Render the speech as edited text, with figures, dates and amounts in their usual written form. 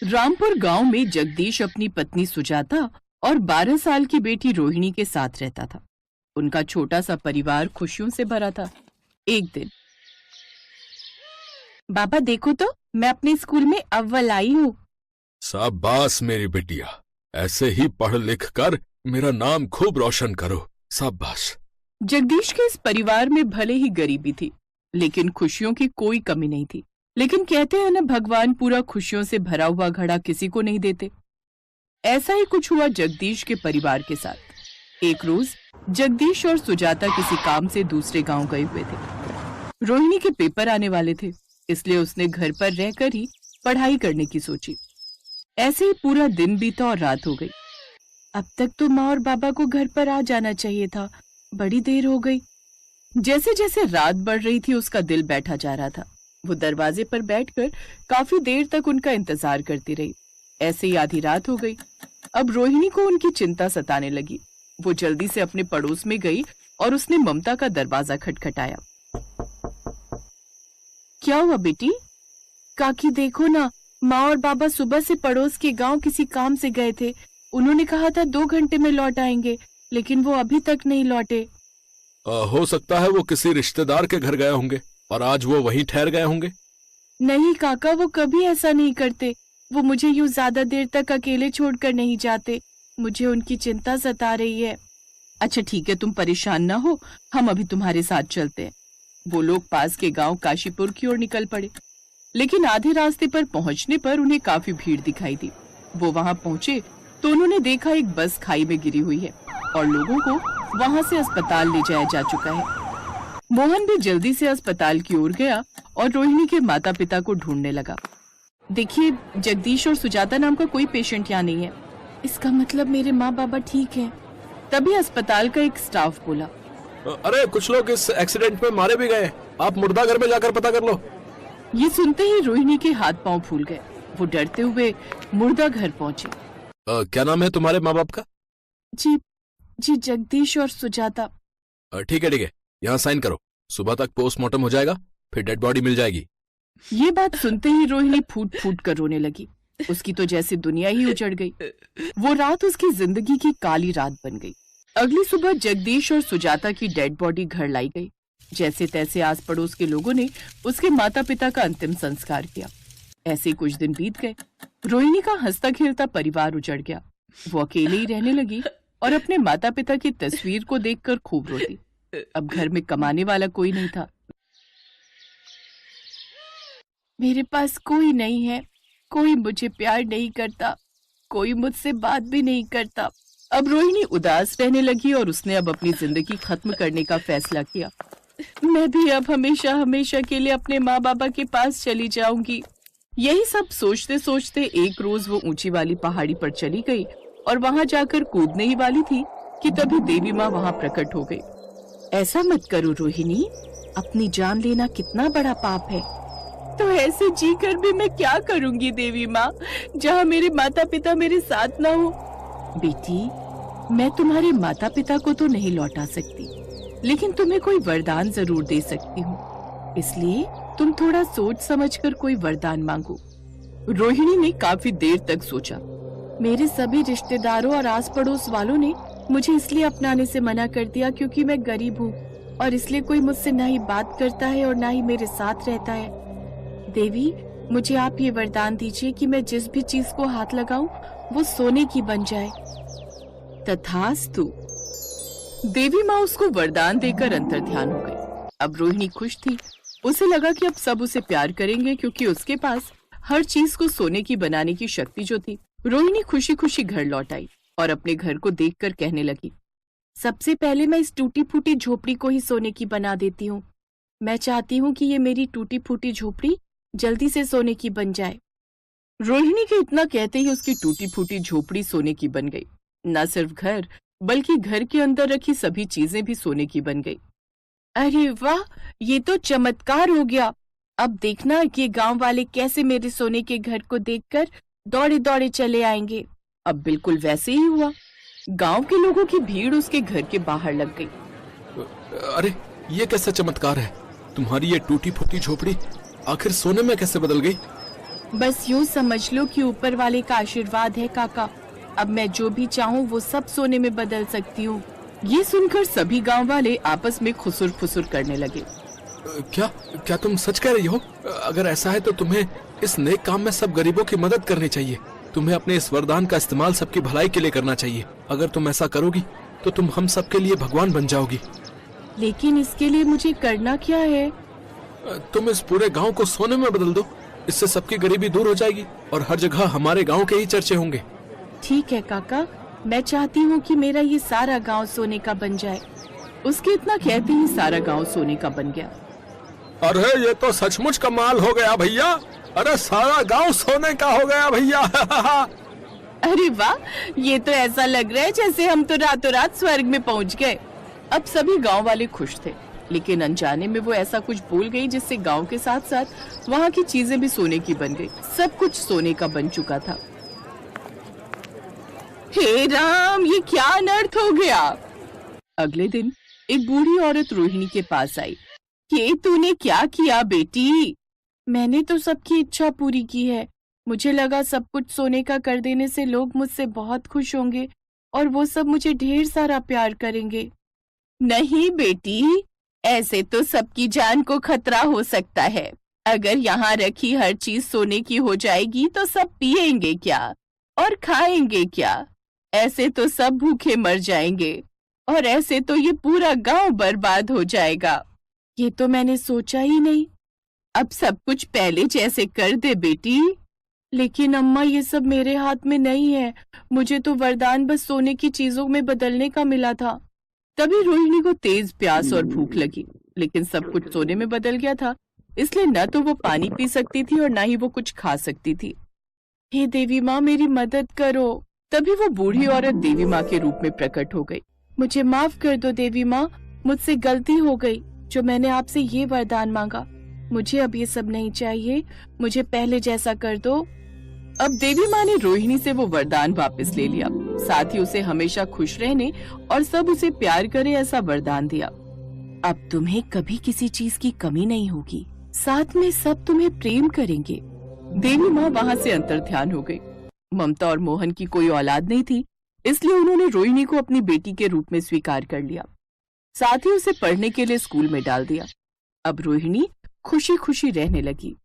रामपुर गांव में जगदीश अपनी पत्नी सुजाता और 12 साल की बेटी रोहिणी के साथ रहता था। उनका छोटा सा परिवार खुशियों से भरा था। एक दिन, बाबा देखो तो, मैं अपने स्कूल में अव्वल आई हूँ। शाबाश मेरी बिटिया, ऐसे ही पढ़ लिख कर मेरा नाम खूब रोशन करो। शाबाश। जगदीश के इस परिवार में भले ही गरीबी थी, लेकिन खुशियों की कोई कमी नहीं थी। लेकिन कहते हैं ना, भगवान पूरा खुशियों से भरा हुआ घड़ा किसी को नहीं देते। ऐसा ही कुछ हुआ जगदीश के परिवार के साथ। एक रोज जगदीश और सुजाता किसी काम से दूसरे गांव गए हुए थे। रोहिणी के पेपर आने वाले थे, इसलिए उसने घर पर रहकर ही पढ़ाई करने की सोची। ऐसे ही पूरा दिन बीता और रात हो गई। अब तक तो माँ और बाबा को घर पर आ जाना चाहिए था, बड़ी देर हो गई। जैसे जैसे रात बढ़ रही थी, उसका दिल बैठा जा रहा था। वो दरवाजे पर बैठकर काफी देर तक उनका इंतजार करती रही। ऐसे ही आधी रात हो गई। अब रोहिणी को उनकी चिंता सताने लगी। वो जल्दी से अपने पड़ोस में गई और उसने ममता का दरवाजा खटखटाया। क्या हुआ बेटी? काकी देखो ना, माँ और बाबा सुबह से पड़ोस के गांव किसी काम से गए थे। उन्होंने कहा था 2 घंटे में लौट आएंगे, लेकिन वो अभी तक नहीं लौटे। हो सकता है वो किसी रिश्तेदार के घर गए होंगे और आज वो वहीं ठहर गए होंगे। नहीं काका, वो कभी ऐसा नहीं करते। वो मुझे यूं ज्यादा देर तक अकेले छोड़कर नहीं जाते। मुझे उनकी चिंता सता रही है। अच्छा ठीक है, तुम परेशान ना हो, हम अभी तुम्हारे साथ चलते हैं। वो लोग पास के गांव काशीपुर की ओर निकल पड़े, लेकिन आधे रास्ते पर पहुंचने पर उन्हें काफी भीड़ दिखाई दी। वो वहां पहुंचे तो उन्होंने देखा एक बस खाई में गिरी हुई है और लोगों को वहां से अस्पताल ले जाया जा चुका है। मोहन भी जल्दी से अस्पताल की ओर गया और रोहिणी के माता पिता को ढूंढने लगा। देखिए, जगदीश और सुजाता नाम का कोई पेशेंट यहाँ नहीं है। इसका मतलब मेरे माँ बाबा ठीक हैं। तभी अस्पताल का एक स्टाफ बोला, अरे कुछ लोग इस एक्सीडेंट में मारे भी गए, आप मुर्दा घर में जाकर पता कर लो। ये सुनते ही रोहिणी के हाथ पांव फूल गए। वो डरते हुए मुर्दा घर पहुंची। क्या नाम है तुम्हारे माँ बाप का? जी जी, जगदीश और सुजाता। ठीक है, यहाँ साइन करो। सुबह तक पोस्टमार्टम हो जाएगा, फिर डेड बॉडी मिल जाएगी। ये बात सुनते ही रोहिणी फूट फूट कर रोने लगी। उसकी तो जैसे दुनिया ही उजड़ गई। वो रात उसकी जिंदगी की काली रात बन गई। अगली सुबह जगदीश और सुजाता की डेड बॉडी घर लाई गई। जैसे तैसे आस पड़ोस के लोगों ने उसके माता पिता का अंतिम संस्कार किया। ऐसे कुछ दिन बीत गए। रोहिणी का हंसता खेलता परिवार उजड़ गया। वो अकेले ही रहने लगी और अपने माता पिता की तस्वीर को देखकर खूब रोती। अब घर में कमाने वाला कोई नहीं था। मेरे पास कोई नहीं है, कोई मुझे प्यार नहीं करता, कोई मुझसे बात भी नहीं करता। अब रोहिणी उदास रहने लगी और उसने अब अपनी जिंदगी खत्म करने का फैसला किया। मैं भी अब हमेशा हमेशा के लिए अपने माँ बाबा के पास चली जाऊंगी। यही सब सोचते सोचते एक रोज वो ऊंची वाली पहाड़ी पर चली गई और वहां जाकर कूदने ही वाली थी कि तभी देवी माँ वहां प्रकट हो गई। ऐसा मत करो रोहिणी, अपनी जान लेना कितना बड़ा पाप है। तो ऐसे जीकर भी मैं क्या करूंगी देवी माँ, जहाँ मेरे माता पिता मेरे साथ ना हो। बेटी, मैं तुम्हारे माता पिता को तो नहीं लौटा सकती, लेकिन तुम्हें कोई वरदान जरूर दे सकती हूँ। इसलिए तुम थोड़ा सोच समझकर कोई वरदान मांगो। रोहिणी ने काफी देर तक सोचा। मेरे सभी रिश्तेदारों और आस पड़ोस वालों ने मुझे इसलिए अपनाने से मना कर दिया क्योंकि मैं गरीब हूँ, और इसलिए कोई मुझसे ना ही बात करता है और ना ही मेरे साथ रहता है। देवी, मुझे आप ये वरदान दीजिए कि मैं जिस भी चीज को हाथ लगाऊं वो सोने की बन जाए। तथास्तु। देवी माँ उसको वरदान देकर अंतर्ध्यान हो गई। अब रोहिणी खुश थी। उसे लगा कि अब सब उसे प्यार करेंगे क्योंकि उसके पास हर चीज को सोने की बनाने की शक्ति जो थी। रोहिणी खुशी खुशी घर लौट आई और अपने घर को देखकर कहने लगी, सबसे पहले मैं इस टूटी फूटी झोपड़ी को ही सोने की बना देती हूँ। मैं चाहती हूँ कि ये मेरी टूटी फूटी झोपड़ी जल्दी से सोने की बन जाए। रोहिणी के इतना कहते ही उसकी टूटी फूटी झोपड़ी सोने की बन गई। न सिर्फ घर, बल्कि घर के अंदर रखी सभी चीजें भी सोने की बन गई। अरे वाह, ये तो चमत्कार हो गया। अब देखना कि गांव वाले कैसे मेरे सोने के घर को देखकर दौड़े दौड़े चले आएंगे। अब बिल्कुल वैसे ही हुआ। गांव के लोगों की भीड़ उसके घर के बाहर लग गई। अरे ये कैसा चमत्कार है? तुम्हारी ये टूटी फूटी झोपड़ी आखिर सोने में कैसे बदल गई? बस यूं समझ लो कि ऊपर वाले का आशीर्वाद है काका। अब मैं जो भी चाहूँ वो सब सोने में बदल सकती हूँ। ये सुनकर सभी गांव वाले आपस में खुसुर फुसुर करने लगे। क्या क्या तुम सच कह रही हो? अगर ऐसा है तो तुम्हें इस नेक काम में सब गरीबों की मदद करनी चाहिए। तुम्हें अपने इस वरदान का इस्तेमाल सबकी भलाई के लिए करना चाहिए। अगर तुम ऐसा करोगी तो तुम हम सबके लिए भगवान बन जाओगी। लेकिन इसके लिए मुझे करना क्या है? तुम इस पूरे गांव को सोने में बदल दो। इससे सबकी गरीबी दूर हो जाएगी और हर जगह हमारे गांव के ही चर्चे होंगे। ठीक है काका, मैं चाहती हूँ कि मेरा ये सारा गांव सोने का बन जाए। उसके इतना कहते ही सारा गांव सोने का बन गया। अरे ये तो सचमुच कमाल हो गया भैया। अरे सारा गांव सोने का हो गया भैया। अरे वाह, ये तो ऐसा लग रहा है जैसे हम तो रातों रात स्वर्ग में पहुंच गए। अब सभी गांव वाले खुश थे, लेकिन अनजाने में वो ऐसा कुछ बोल गई जिससे गांव के साथ साथ वहाँ की चीजें भी सोने की बन गई। सब कुछ सोने का बन चुका था। हे राम, ये क्या अनर्थ हो गया। अगले दिन एक बूढ़ी औरत रोहिणी के पास आई। ये तूने क्या किया बेटी? मैंने तो सबकी इच्छा पूरी की है। मुझे लगा सब कुछ सोने का कर देने से लोग मुझसे बहुत खुश होंगे और वो सब मुझे ढेर सारा प्यार करेंगे। नहीं बेटी, ऐसे तो सबकी जान को खतरा हो सकता है। अगर यहाँ रखी हर चीज सोने की हो जाएगी तो सब पिएंगे क्या और खाएंगे क्या? ऐसे तो सब भूखे मर जाएंगे और ऐसे तो ये पूरा गांव बर्बाद हो जाएगा। ये तो मैंने सोचा ही नहीं। अब सब कुछ पहले जैसे कर दे बेटी। लेकिन अम्मा, ये सब मेरे हाथ में नहीं है। मुझे तो वरदान बस सोने की चीजों में बदलने का मिला था। तभी रोहिणी को तेज प्यास और भूख लगी, लेकिन सब कुछ सोने में बदल गया था, इसलिए न तो वो पानी पी सकती थी और न ही वो कुछ खा सकती थी। हे देवी माँ, मेरी मदद करो। तभी वो बूढ़ी औरत देवी माँ के रूप में प्रकट हो गई। मुझे माफ कर दो देवी माँ, मुझसे गलती हो गई जो मैंने आपसे ये वरदान मांगा। मुझे अब ये सब नहीं चाहिए, मुझे पहले जैसा कर दो। अब देवी माँ ने रोहिणी से वो वरदान वापस ले लिया, साथ ही उसे हमेशा खुश रहने और सब उसे प्यार करे ऐसा वरदान दिया। अब तुम्हें कभी किसी चीज की कमी नहीं होगी, साथ में सब तुम्हें प्रेम करेंगे। देवी माँ वहाँ से अंतर्ध्यान हो गई। ममता और मोहन की कोई औलाद नहीं थी, इसलिए उन्होंने रोहिणी को अपनी बेटी के रूप में स्वीकार कर लिया। साथ ही उसे पढ़ने के लिए स्कूल में डाल दिया। अब रोहिणी खुशी खुशी रहने लगी।